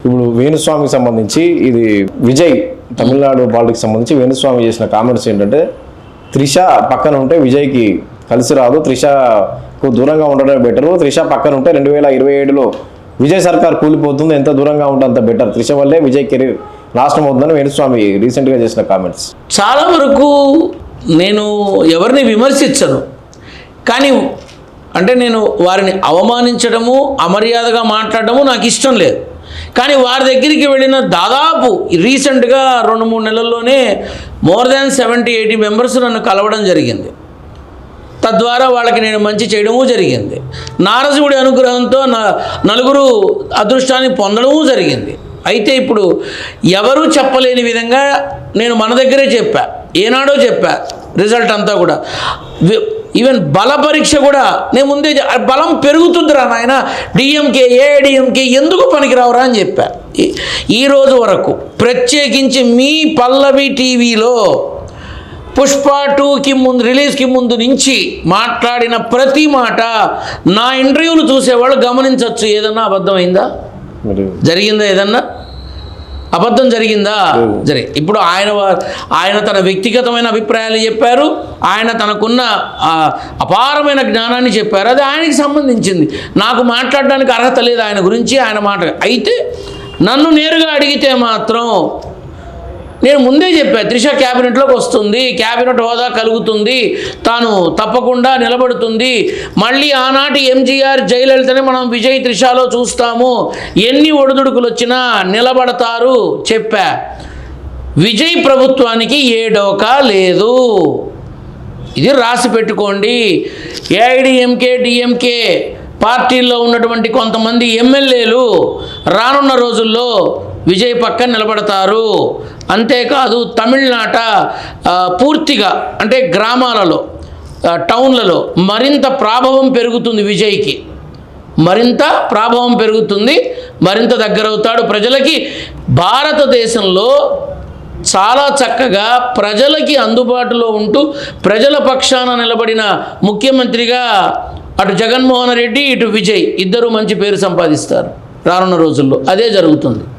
ఇప్పుడు వేణుస్వామికి సంబంధించి ఇది విజయ్ తమిళనాడు పాలిటిక్స్ సంబంధించి వేణుస్వామి చేసిన కామెంట్స్ ఏంటంటే త్రిష పక్కన ఉంటే విజయ్కి కలిసి రాదు, త్రిషకు దూరంగా ఉండడమే బెటరు, త్రిష పక్కన ఉంటే 2027లో విజయ్ సర్కార్ కూలిపోతుంది, ఎంత దూరంగా ఉంటే అంత బెటర్, త్రిష వల్లే విజయ్ కెరీర్ నాశనం అవుతుందని వేణుస్వామి రీసెంట్గా చేసిన కామెంట్స్. చాలా వరకు నేను ఎవరిని విమర్శించను, కానీ అంటే నేను వారిని అవమానించడము అమర్యాదగా మాట్లాడడము నాకు ఇష్టం లేదు. కానీ వారి దగ్గరికి వెళ్ళిన దాదాపు రీసెంట్గా 2-3 నెలల్లోనే మోర్ దాన్ 70-80 మెంబర్స్ నన్ను కలవడం జరిగింది. తద్వారా వాళ్ళకి నేను మంచి చేయడము జరిగింది. నారదుడి అనుగ్రహంతో నలుగురు అదృష్టాన్ని పొందడము జరిగింది. అయితే ఇప్పుడు ఎవరూ చెప్పలేని విధంగా నేను మన దగ్గరే చెప్పా, ఏనాడో చెప్పా, రిజల్ట్ అంతా కూడా ఈవెన్ బల పరీక్ష కూడా నేను ముందే బలం పెరుగుతుందిరా నాయన, డిఎంకే ఏఐడిఎంకే ఎందుకు పనికిరావురా అని చెప్పా. ఈరోజు వరకు ప్రత్యేకించి మీ పల్లవి టీవీలో పుష్ప 2కి ముందు రిలీజ్కి ముందు నుంచి మాట్లాడిన ప్రతి మాట నా ఇంటర్వ్యూలు చూసేవాళ్ళు గమనించవచ్చు. ఏదన్నా అబద్ధమైందా? జరిగిందా? ఏదన్నా అబద్ధం జరిగిందా? ఇప్పుడు ఆయన తన వ్యక్తిగతమైన అభిప్రాయాలు చెప్పారు, ఆయన తనకున్న అపారమైన జ్ఞానాన్ని చెప్పారు, అది ఆయనకి సంబంధించింది. నాకు మాట్లాడడానికి అర్హత లేదు ఆయన గురించి, ఆయన మాట. అయితే నన్ను నేరుగా అడిగితే మాత్రం నేను ముందే చెప్పా, త్రిష క్యాబినెట్లోకి వస్తుంది, క్యాబినెట్ హోదా కలుగుతుంది, తాను తప్పకుండా నిలబడుతుంది, మళ్ళీ ఆనాటి ఎంజీఆర్ జయలలితని మనం విజయ్ త్రిషలో చూస్తాము, ఎన్ని ఒడిదుడుకులు వచ్చినా నిలబడతారు చెప్పా. విజయ్ ప్రభుత్వానికి ఏ డోకా లేదు, ఇది రాసి పెట్టుకోండి. ఏఐడిఎంకే డిఎంకే పార్టీల్లో ఉన్నటువంటి కొంతమంది ఎమ్మెల్యేలు రానున్న రోజుల్లో విజయ్ పక్కన నిలబడతారు. అంతేకాదు తమిళనాట పూర్తిగా అంటే గ్రామాలలో టౌన్లలో మరింత ప్రాభవం పెరుగుతుంది, విజయ్కి మరింత ప్రాభవం పెరుగుతుంది, మరింత దగ్గరవుతాడు ప్రజలకి. భారతదేశంలో చాలా చక్కగా ప్రజలకి అందుబాటులో ఉంటూ ప్రజల పక్షాన నిలబడిన ముఖ్యమంత్రిగా అటు జగన్మోహన్ రెడ్డి ఇటు విజయ్ ఇద్దరూ మంచి పేరు సంపాదిస్తారు రానున్న రోజుల్లో. అదే జరుగుతుంది.